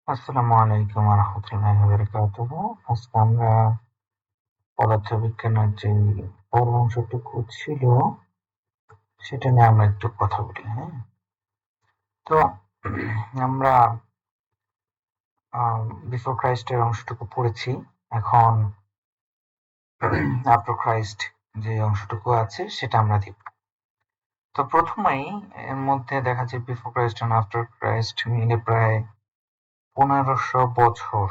আসসালামু আলাইকুম ওয়া রাহমাতুল্লাহি ওয়া বারাকাতুহু। আজকে আমরা পদার্থবিজ্ঞানের যে বড় অংশটুকু ছিল সেটা নিয়ে আমরা একটু কথা বলি, হ্যাঁ? তো আমরা বিফোর ক্রাইস্টের অংশটুকু পড়েছি। এখন আফটার ক্রাইস্ট যে অংশটুকু আছে সেটা আমরা দেখব। তো প্রথমেই এর মধ্যে দেখা যায় বিফোর ক্রাইস্ট আর আফটার ক্রাইস্ট মিলে প্রায় 1500 বছর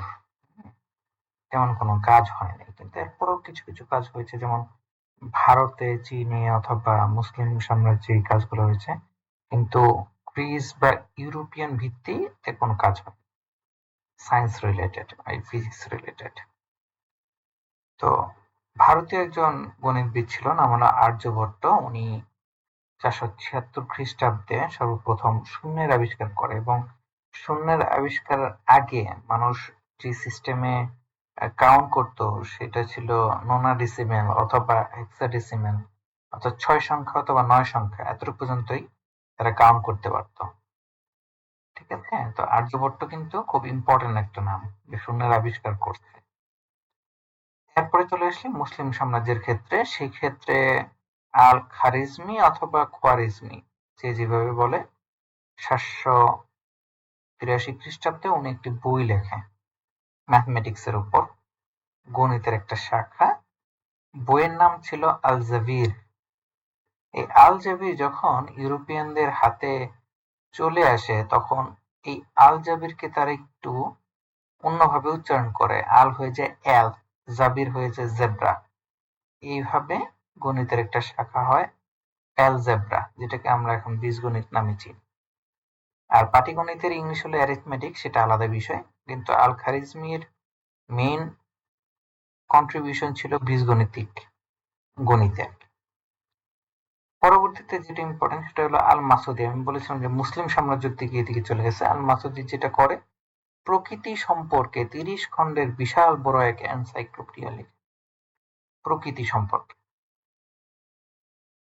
তেমন কোনো কাজ হয়নি, কিন্তু এরপরেও কিছু কিছু কাজ হয়েছে, যেমন ভারতে, চীনে অথবা মুসলিম সাম্রাজ্যে এই কাজগুলো হয়েছে, কিন্তু গ্রিস বা ইউরোপিয়ান ভিত্তিতে কোনো কাজ হয় সায়েন্স রিলেটেড, ফিজিক্স রিলেটেড। তো ভারতীয় একজন গণিতবিদ ছিল, নাম হলো আর্যভট্ট। উনি 476 খ্রিস্টাব্দে সর্বপ্রথম শূন্যের আবিষ্কার করে, এবং শূন্যের আবিষ্কারের আগে মানুষ যে সিস্টেমে কাউন্ট করতো সেটা ছিল নোনাডেসিমেল অথবা হেক্সাডেসিমেল, অর্থাৎ 6 সংখ্যা অথবা 9 সংখ্যা, এতটুকু পর্যন্তই তারা কাউন্ট করতে পারতো। ঠিক আছে? তো আর্যভট্ট কিন্তু খুব ইম্পর্টেন্ট একটা নাম, যে শূন্যের আবিষ্কার করছে। এরপরে চলে আসলে মুসলিম সাম্রাজ্যের ক্ষেত্রে। সেই ক্ষেত্রে আল খারিজমি অথবা খোয়ারিজমি, যে যেভাবে বলে, 783 খ্রিস্টাব্দে উনি একটি বই লেখেন ম্যাথমেটিক্স এর উপর, গণিতের একটা শাখা। বইয়ের নাম ছিল আল জাবির। এই আল জাবির যখন ইউরোপিয়ানদের হাতে চলে আসে, তখন এই আল জাবিরকে তারা একটু অন্যভাবে উচ্চারণ করে। আল হয়ে যায় এল, জাবির হয়ে যায় জেব্রা। এইভাবে গণিতের একটা শাখা হয় অ্যালজেব্রা, যেটাকে আমরা এখন বীজগণিত নামে চিনি। আর পাটিগণিতের ইংলিশ হলো অ্যারিথমেটিক, সেটা আলাদা বিষয়। কিন্তু আল খারিজমির মেইন কন্ট্রিবিউশন ছিল বীজগণিতিক গণিতে। পরবর্তীতে যেটা ইম্পর্টেন্ট সেটা হলো আল মাসুদি। আমি বলেছিলাম যে মুসলিম সাম্রাজ্যের দিকে এদিকে চলে গেছে। আল মাসুদি যেটা করে, প্রকৃতি সম্পর্কে 30 খণ্ডের বিশাল বড় এক এনসাইক্লোপিডিয়া লেখে, প্রকৃতি সম্পর্কে।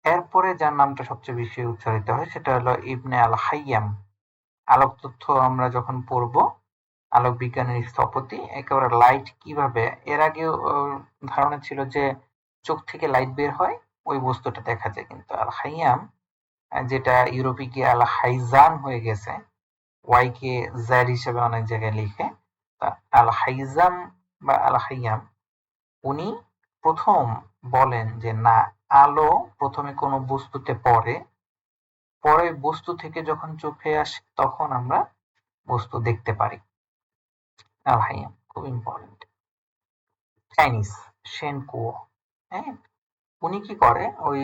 এরপরে যার নামটা সবচেয়ে বেশি উচ্চারিত হয় সেটা হলো ইবনে আল হাইয়াম। আলোক তথ্য আমরা যখন পড়বো, আলোক বিজ্ঞানের স্থপতি, একেবারে লাইট কিভাবে, এর আগেও ধারণা ছিল যে চোখ থেকে লাইট বের হয়, ওই বস্তুটা দেখা যায়, কিন্তু আল হাইয়াম, যেটা ইউরোপে গিয়ে আল হাইজান হয়ে গেছে, ওয়াই কে জেড হিসেবে অনেক জায়গায় লিখে, তা আল হাইজাম বা আল হাইয়াম, উনি প্রথম বলেন যে না, আলো প্রথমে কোনো বস্তুতে পড়ে, পরে বস্তু থেকে যখন চোখে আসে তখন আমরা বস্তু দেখতে পারি। আল হাইয়াম খুব ইম্পর্টেন্ট। চাইনিজ শেন কুয়ো, হ্যাঁ, উনি কি করে, ওই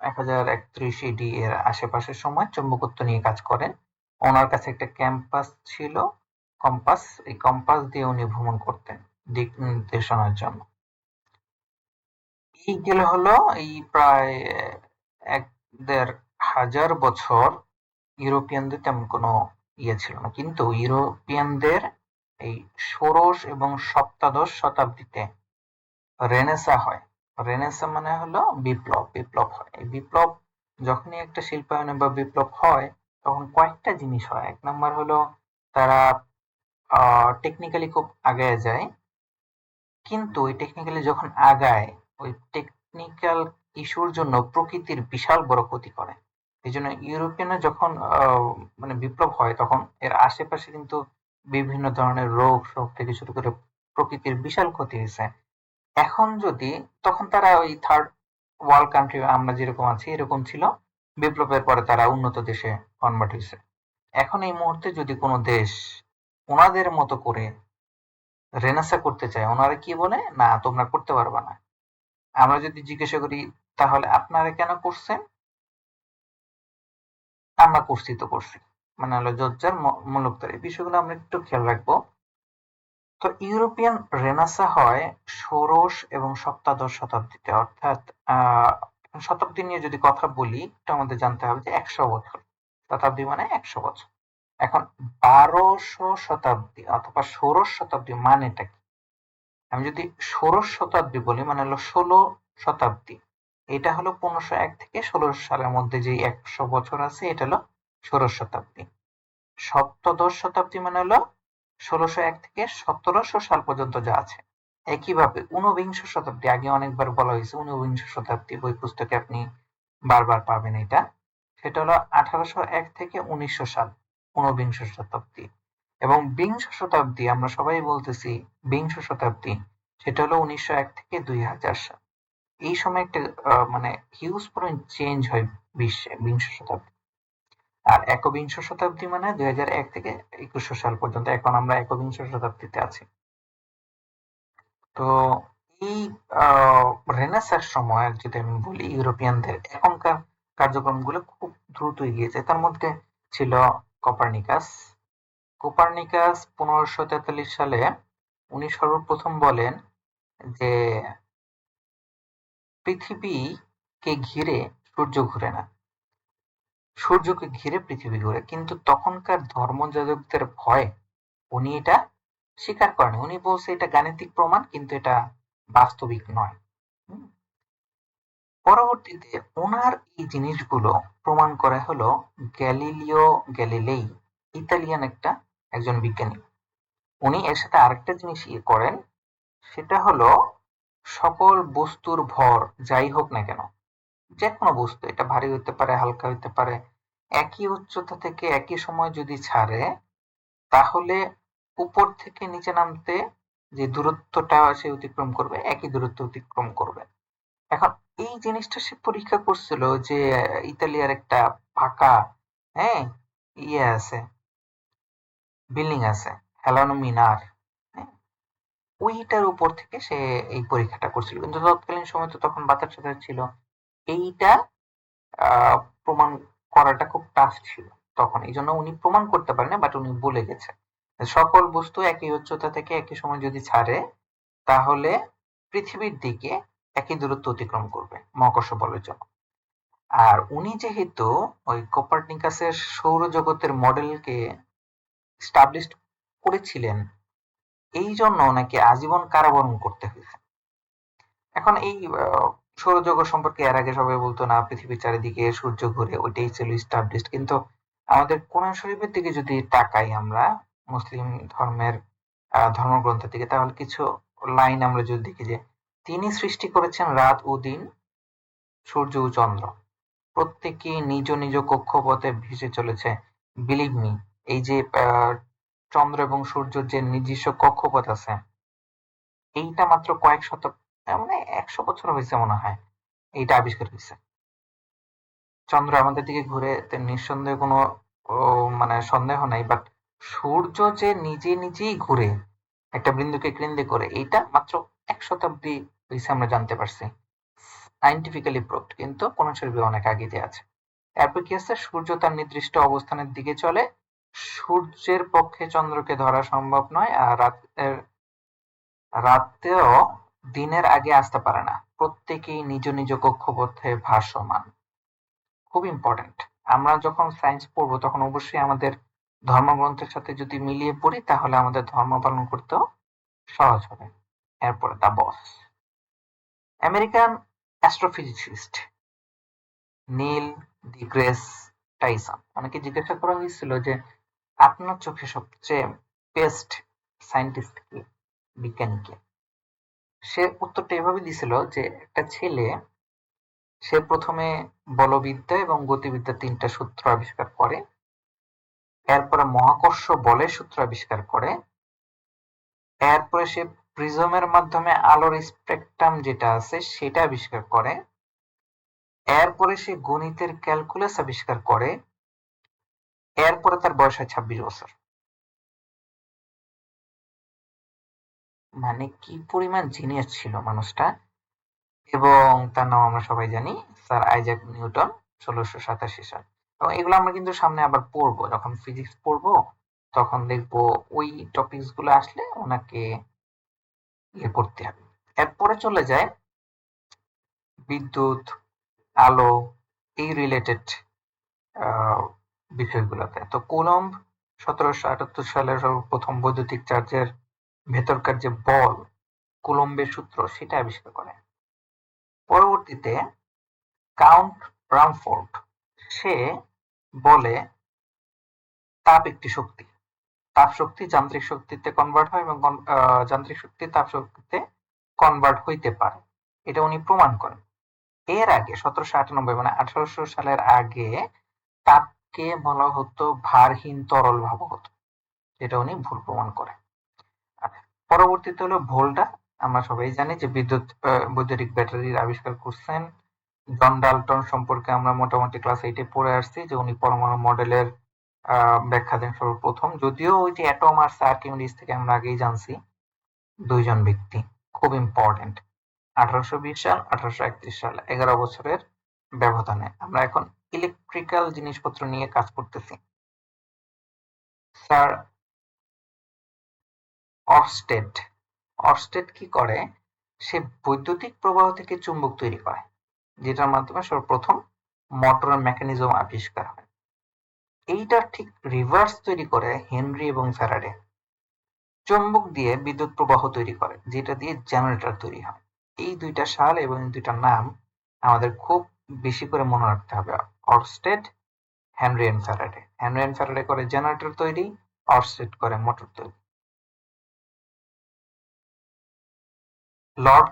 1031 এডি এর আশেপাশের সময় চৌম্বকত্ব নিয়ে কাজ করেন। ওনার কাছে একটা ক্যাম্পাস ছিল, কম্পাস। এই কম্পাস দিয়ে উনি ভ্রমণ করতেন দিক নির্দেশনার জন্য। এই গেল হলো এই প্রায় 1-1.5 বছর ইউরোপিয়ানদের তেমন কোনো ইয়ে ছিল না, কিন্তু ইউরোপিয়ানদের এই ষোড়শ এবং সপ্তাদশ শতাব্দীতে রেনেসা হয়। রেনেসা মানে হলো বিপ্লব, বিপ্লব হয়। এই বিপ্লব যখনই একটা শিল্পায়নে বা বিপ্লব হয়, তখন কয়েকটা জিনিস হয়। এক নম্বর হলো তারা টেকনিক্যালি খুব আগায় যায়, কিন্তু ওই টেকনিক্যালি যখন আগায়, ওই টেকনিক্যাল ইস্যুর জন্য প্রকৃতির বিশাল বড় ক্ষতি করে। এই জন্য ইউরোপিয়ানে যখন মানে বিপ্লব হয়, তখন এর আশেপাশে কিন্তু বিভিন্ন ধরনের রোগ শোক থেকে শুরু করে প্রকৃতির বিশাল ক্ষতি হয়েছে। এখন যদি, তখন তারা ওই থার্ড ওয়ার্ল্ড কান্ট্রি, আমরা যেরকম আছি এরকম ছিল, বিপ্লবের পরে তারা উন্নত দেশে কনভার্ট হয়েছে। এখন এই মুহূর্তে যদি কোনো দেশ ওনাদের মতো করে রেনেসা করতে চায়, ওনারা কি বলে, না তোমরা করতে পারবা না। আমরা যদি জিজ্ঞাসা করি তাহলে আপনারা কেন করছেন, আমরা করছি তো করছি, মানে হলো জজ্জার মুলুক তার। এই বিষয়গুলো আমরা একটু খেয়াল রাখবো। তো ইউরোপিয়ান রেনেসাঁ হয় ষোড়শ এবং সপ্তাদশ শতাব্দীতে, অর্থাৎ শতাব্দী নিয়ে যদি কথা বলি, একটু আমাদের জানতে হবে যে 100 বছর। শতাব্দী মানে 100 বছর। এখন 1200 শতাব্দী অথবা ষোড়শ শতাব্দী মানেটা কি? আমি যদি ষোড়শ শতাব্দী বলি, মানে হলো 16 শতাব্দী। এটা হলো 1501 থেকে 1600 সালের মধ্যে যে 100 বছর আছে, এটা হলো ষোড়শ শতাব্দী। সপ্তদশ শতাব্দী মানে হলো 1601 থেকে 1700 সাল পর্যন্ত যা আছে। একইভাবে ঊনবিংশ শতাব্দী, আগে অনেকবার বলা হয়েছে ঊনবিংশ শতাব্দী, বই পুস্তকে আপনি বারবার পাবেন এটা। সেটা হলো 1801 থেকে 1900 সাল, ঊনবিংশ শতাব্দী। এবং বিংশ শতাব্দী আমরা সবাই বলতেছি বিংশ শতাব্দী, সেটা হলো 1901 থেকে 2000 সাল। এই সময় একটা মানে হিউজ পরিমাণ চেঞ্জ হয় বিশ্বে বিংশ শতাব্দী। আর একবিংশ শতাব্দী মানে 2001 থেকে 2100 সাল পর্যন্ত। এখন আমরা একবিংশ শতাব্দীতে আছি। তো এই রেনেসাঁর সময় যদি আমি বলি, ইউরোপিয়ানদের এখনকার কার্যক্রমগুলো খুব দ্রুত এগিয়ে যায়। তার মধ্যে ছিল কোপার্নিকাস। 1543 সালে উনি সর্বপ্রথম বলেন যে পৃথিবীকে ঘিরে সূর্য ঘুরে না, সূর্যকে ঘিরে পৃথিবী ঘুরে। কিন্তু তখনকার ধর্মযাজকদের ভয়ে উনি এটা স্বীকার করেন। উনি বলছে এটা গাণিতিক প্রমাণ, কিন্তু এটা বাস্তবিক নয়। পরবর্তীতে ওনার এই জিনিসগুলো প্রমাণ করা হলো গ্যালিলিও গ্যালিলেই, ইতালিয়ান একজন বিজ্ঞানী। উনি এর সাথে আরেকটা জিনিস করেন, সেটা হলো সকল বস্তুর ভর যাই হোক না কেন, যে কোনো বস্তু, এটা ভারী হতে পারে, হালকা হতে পারে, একই উচ্চতা থেকে একই সময় যদি ছাড়ে, তাহলে উপর থেকে নিচে নামতে যে দূরত্বটা সে অতিক্রম করবে, একই দূরত্ব অতিক্রম করবে। এখন এই জিনিসটা সে পরীক্ষা করছিল যে ইতালিয়ার একটা ফাঁকা, হ্যাঁ, ইয়ে আছে, বিল্ডিং আছে, হেলানো মিনার, হ্যাঁ, ওইটার উপর থেকে সে এই পরীক্ষাটা করছিল। কিন্তু তৎকালীন সময় তো তখন বাতাস টাতাস ছিল, এইটা প্রমাণ করাটা খুব টাফ ছিল তখন। এই জন্য উনি প্রমাণ করতে পারেন না, বাট উনি বলে গেছে সকল বস্তু একই উচ্চতা থেকে একই সময় যদি ছাড়ে, তাহলে পৃথিবীর দিকে একই দূরত্ব অতিক্রম করবে মহাকর্ষ বলের জন্য। আর উনি যেহেতু ওই কোপার্নিকাসের সৌরজগতের মডেলকে স্টাবলিশ করেছিলেন, এই জন্য ওনাকে আজীবন কারাবরণ করতে হয়েছে। এখন এই সৌরজগৎ সম্পর্কে এর আগে সবাই বলতো না পৃথিবীর চারিদিকে সূর্য ঘুরে, ওইটাই ছিল স্টাবলিশড। কিন্তু আমাদের কোরআন শরীফের দিকে যদি তাকাই আমরা, মুসলিম ধর্মের ধর্মগ্রন্থের দিকে, তাহলে কিছু লাইন আমরা যদি দেখি যে তিনি সৃষ্টি করেছেন রাত ও দিন, সূর্য ও চন্দ্র, প্রত্যেকেই নিজ নিজ কক্ষপথে ভেসে চলেছে। বিলিভ মি, এই যে চন্দ্র এবং সূর্যের যে নিজস্ব কক্ষপথ আছে, এইটা মাত্র কয়েক শতক, মানে 100 বছর হয়েছে মনে হয় এইটা আবিষ্কার হয়েছে। চন্দ্র আমাদের দিকে ঘুরে, নিঃসন্দেহে কোনো মানে সন্দেহ নাই, বাট সূর্য যে নিজে নিজেই ঘুরে একটা বিন্দুকে কেন্দ্র করে, এইটা মাত্র 1 শতাব্দী হয়েছে আমরা জানতে পারছি, সাইন্টিফিক্যালি প্রুভড। কিন্তু কোন শরীফে অনেক আগে দিয়ে আছে। এরপর কি আছে, সূর্য তার নির্দিষ্ট অবস্থানের দিকে চলে, সূর্যের পক্ষে চন্দ্রকে ধরা সম্ভব নয়, আর রাতেও দিনের আগে আসতে পারে না, প্রত্যেকেই নিজ নিজ কক্ষপথে ভাসমান। খুব ইম্পর্টেন্ট। আমরা যখন সায়েন্স পড়বো তখন অবশ্যই আমাদের ধর্মগ্রন্থের সাথে যদি মিলিয়ে পড়ি, তাহলে আমাদের ধর্ম পালন করতেও সহজ হবে। এরপরে দা বস, আমেরিকান অ্যাস্ট্রোফিজিসিস্ট নীল ডিগ্রেস টাইসন। অনেকে জিজ্ঞাসা করা হয়েছিল যে আপনার চোখে সবচেয়ে বেস্ট সায়েন্টিস্ট কে, বিজ্ঞানী কে? সে উত্তরটা এভাবে দিছিল যে একটা ছেলে, সে প্রথমে বলবিদ্যা এবং গতিবিদ্যা 3টা সূত্র আবিষ্কার করে, এরপরে মহাকর্ষ বলের সূত্র আবিষ্কার করে, এরপরে সে প্রিজমের মাধ্যমে আলোর স্পেকট্রাম যেটা আছে সেটা আবিষ্কার করে, এরপরে সে গণিতের ক্যালকুলাস আবিষ্কার করে, এরপরে তার বয়স হয় 26 বছর। মানে কি পরিমাণ জিনিয়াস ছিল মানুষটা। এবং তার নাম আমরা সবাই জানি, স্যার আইজ্যাক নিউটন, 1687 সাল। এবং এগুলো আমরা কিন্তু সামনে আবার পড়বো, যখন ফিজিক্স পড়বো তখন দেখবো ওই টপিকস গুলো আসলে ওনাকে ইয়ে করতে হবে। এরপরে চলে যায় বিদ্যুৎ, আলো, এই রিলেটেড বিষয়গুলোতে। তো কুলম্ব 1778 সালে সর্বপ্রথম বৈদ্যুতিক চার্জের ভেতরকার যে বল, কুলম্বের সূত্র, সেটা আবিষ্কার করে। পরবর্তীতে কাউন্ট রামফোর্ড, সে বলে তাপ একটি শক্তি। তাপ শক্তি যান্ত্রিক শক্তিতে কনভার্ট হয় এবং যান্ত্রিক শক্তি তাপ শক্তিতে কনভার্ট হইতে পারে, এটা উনি প্রমাণ করেন। এর আগে 1798 মানে 1800 সালের আগে তাপকে বলা হতো ভারহীন তরল ভাবা হতো, যেটা উনি ভুল প্রমাণ করেন। পরবর্তীতে হলো ভোল্টা। আমরা সবাই জানি যে বৈদ্যুতিক ব্যাটারির আবিষ্কার করছেন জন ডাল্টন। সম্পর্কে আমরা মোটামুটি ক্লাস 8 এ পড়ে আসছি যে উনি পরমাণু মডেলের ব্যাখ্যা দেন সর্বপ্রথম, যদিও ওই যে অ্যাটম আর আর্কিমিডিস থেকে আমরা আগেই জানছি। দুইজন ব্যক্তি খুব ইম্পর্টেন্ট। 1820 সাল 1831 সাল, 11 বছরের ব্যবধানে। আমরা এখন ইলেকট্রিক্যাল জিনিসপত্র নিয়ে কাজ করতেছি। স্যার অরস্টেড অরস্টেড কি করে, সে বৈদ্যুতিক প্রবাহ থেকে চুম্বক তৈরি করে, যেটার মাধ্যমে সর্বপ্রথম মোটরের মেকানিজম আবিষ্কার হয়। এইটার ঠিক রিভার্স তৈরি করে হেনরি এবং ফ্যারাডে। চুম্বক দিয়ে বিদ্যুৎ প্রবাহ তৈরি করে, যেটা দিয়ে জেনারেটর তৈরি হয়। এই দুইটা সাল এবং দুইটার নাম আমাদের খুব বেশি করে মনে রাখতে হবে। Oersted, Henry and Faraday. Henry and Faraday করে জেনারেটর তৈরি, অরস্টেড করে মোটর তৈরি। লর্ড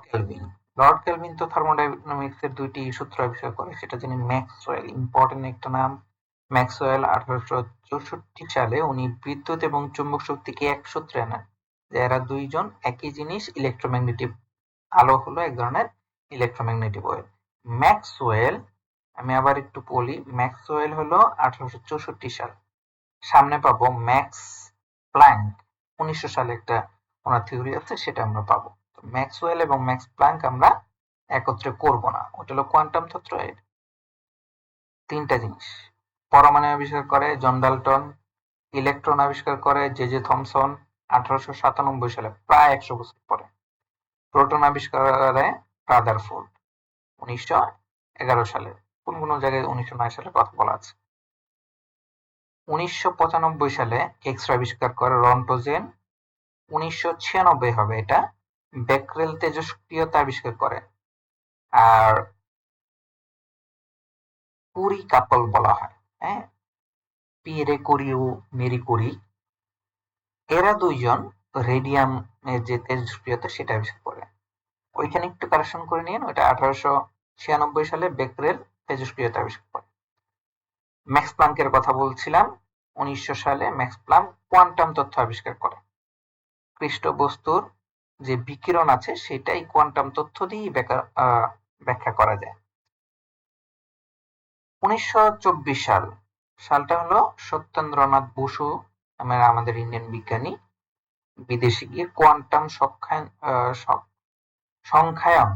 কেলভিন তো থার্মোডাইনামিক্স এর দুইটি সূত্র আবিষ্কার করে, সেটা জানি ম্যাক্সওয়েল, ইম্পর্টেন্ট একটা নাম। ম্যাক্সওয়েল 1864 সালে উনি বিদ্যুৎ এবং চুম্বক শক্তিকে এক সূত্রে আনেন, যে এরা দুইজন একই জিনিস। ইলেকট্রোম্যাগনেটিক আলো হলো এক ধরনের ইলেকট্রোম্যাগনেটিক ওয়েভ। ম্যাক্সওয়েল, আমি আবার একটু বলি, ম্যাক্সওয়েল হলো 1864 সাল। সামনে পাবো ম্যাক্স প্ল্যাঙ্ক, 1900 সালে একটা ওনার থিওরি আছে, সেটা আমরা পাবো। ম্যাক্সওয়েল এবং ম্যাক্স প্ল্যাঙ্ক আমরা একত্রে করব না, ওটা হলো কোয়ান্টাম তত্ত্ব। তিনটা জিনিস, পরমাণু আবিষ্কার করে জন ডাল্টন, ইলেকট্রন আবিষ্কার করে জে জে থমসন 1897 সালে, প্রায় 100 বছর পরে। প্রোটন আবিষ্কার করে রাদারফোর্ড 1911 সালে। কোন কোন জায়গায় 1909 সালের কথা বলা আছে। 1995 সালে এক্স রে আবিষ্কার করে রন্টোজেন। 1996 হবে এটা। বেকরেল তেজস্ক্রিয়তা আবিষ্কার করে। আর কুরি কাপল বলা হয়, হ্যাঁ, পিয়েরে কুরি ও মেরি কুরি, এরা দুইজন রেডিয়াম এর যে তেজস্ক্রিয়তা সেটা আবিষ্কার করে। ওইখানে একটু কারেকশন করে নিন, ওটা 1896 সালে বেকরেল তেজস্ক্রিয়তা আবিষ্কার করে। ম্যাক্স প্লাঙ্কের কথা বলছিলাম, 1900 সালে ম্যাক্স প্লাঙ্ক কোয়ান্টাম তথ্য আবিষ্কার করে। ক্লিষ্ট বস্তুর যে বিকিরণ আছে সেটাই কোয়ান্টাম তথ্য দিয়ে ব্যাখ্যা করা যায়। 1924 সালটা হলো সত্যেন্দ্রনাথ বসু নামের আমাদের ইন্ডিয়ান বিজ্ঞানী বিদেশে গিয়ে কোয়ান্টাম সংখ্যায়ন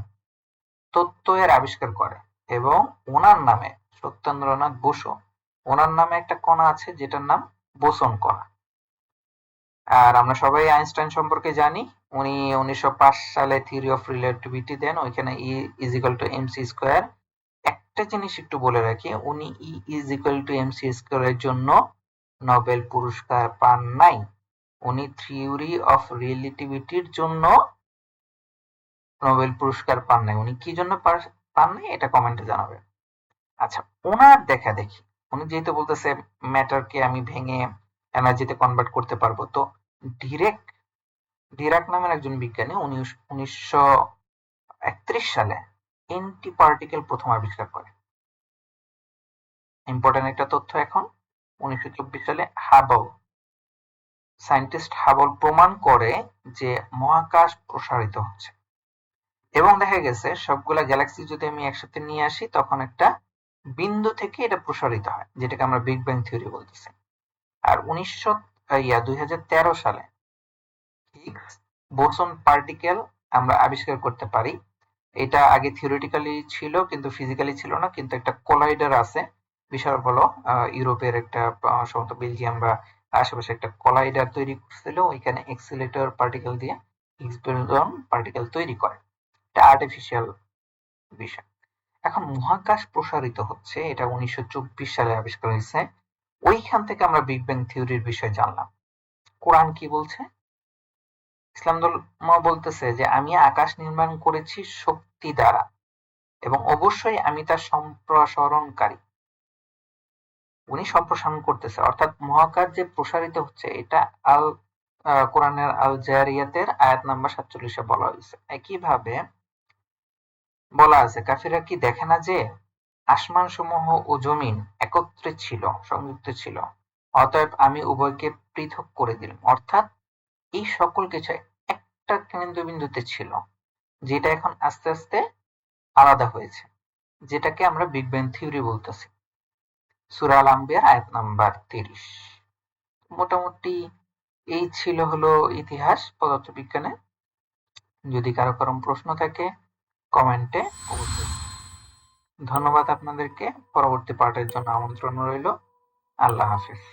তত্ত্ব এর আবিষ্কার করে, এবং ওনার নামে, সত্যেন্দ্রনাথ বসু, ওনার নামে একটা কণা আছে যেটার নাম বোসন কণা। আর আমরা সবাই আইনস্টাইন সম্পর্কে জানি, উনি 1905 সালে থিওরি অফ রিলেটিভিটি দেন, ওইখানে E = mc স্কয়ার। একটা জিনিস একটু বলে রাখি, উনি E = mc স্কয়ারের জন্য নোবেল পুরস্কার পান নাই, উনি থিওরি অফ রিলেটিভিটির জন্য নোবেল পুরস্কার পান নাই। উনি কি জন্য পান নাই এটা কমেন্টে জানাবেন। আচ্ছা, ওনার দেখা দেখি, উনি যেহেতু বলতেছে ম্যাটারকে আমি ভেঙে এনার্জিতে কনভার্ট করতে পারবো, তো ডিরাক নামের একজন বিজ্ঞানী 1931 সালে এন্টি পার্টিকেল প্রথম আবিষ্কার করে। ইম্পর্টেন্ট একটা তথ্য এখন, 1924 সালে সায়েন্টিস্ট হাবল প্রমাণ করে যে মহাকাশ প্রসারিত হচ্ছে, এবং দেখা গেছে সবগুলা গ্যালাক্সি যদি আমি একসাথে নিয়ে আসি তখন একটা বিন্দু থেকে এটা প্রসারিত হয়, যেটাকে আমরা বিগ ব্যাং থিওরি বলতেছি। আর 2013 সালে হিগস বোসন পার্টিকেল আমরা আবিষ্কার করতে পারি। এটা আগে থিওরিটিক্যালি ছিল কিন্তু ফিজিক্যালি ছিল না, কিন্তু একটা কোলাইডার আছে বিশাল বড়, ইউরোপের একটা সম্ভবত বেলজিয়াম বা আশেপাশে একটা কোলাইডার তৈরি করছিল, ওইখানে এক্সিলেটর পার্টিকেল দিয়ে হিগস বোসন পার্টিকেল তৈরি করে। এটা আর্টিফিশিয়াল বিষয়। এখন মহাকাশ প্রসারিত হচ্ছে, এটা 1924 সালে আবিষ্কার হয়েছে। ওইখান থেকে আমরা বিগ ব্যাং থিওরির বিষয়ে জানলাম। কোরআন কি বলছে? ইসলাম ধর্ম বলতেছে যে আমি আকাশ নির্মাণ করেছি শক্তি দ্বারা, এবং অবশ্যই আমি তার সম্প্রসারণকারী। উনি সম্প্রসারণ করতেছে, অর্থাৎ মহাকাশ যে প্রসারিত হচ্ছে এটা কোরআনের আল জারিয়াতের আয়াত নাম্বার 47 বলা হয়েছে। একইভাবে বলা আছে, কাফিররা কি দেখে না যে আসমান সমূহ ও জমিন একত্রে ছিল, সংযুক্ত ছিল, অতএব আমি উভয়কে পৃথক করে দিলাম। অর্থাৎ এই সকল কিছু একটা কেন্দ্রবিন্দুতে ছিল, যেটা এখন আস্তে আস্তে আলাদা হয়েছে, যেটাকে আমরা বিগ ব্যাং থিওরি বলতেছি। সূরা আল আম্বিয়ার আয়াত নাম্বার 30। মোটামুটি এই ছিল হলো ইতিহাস পদার্থবিজ্ঞানে। যদি কারো প্রশ্ন থাকে কমেন্টে অবশ্যই। ধন্যবাদ আপনাদেরকে। পরবর্তী পার্টের জন্য আমন্ত্রণ রইল। আল্লাহ হাফেজ।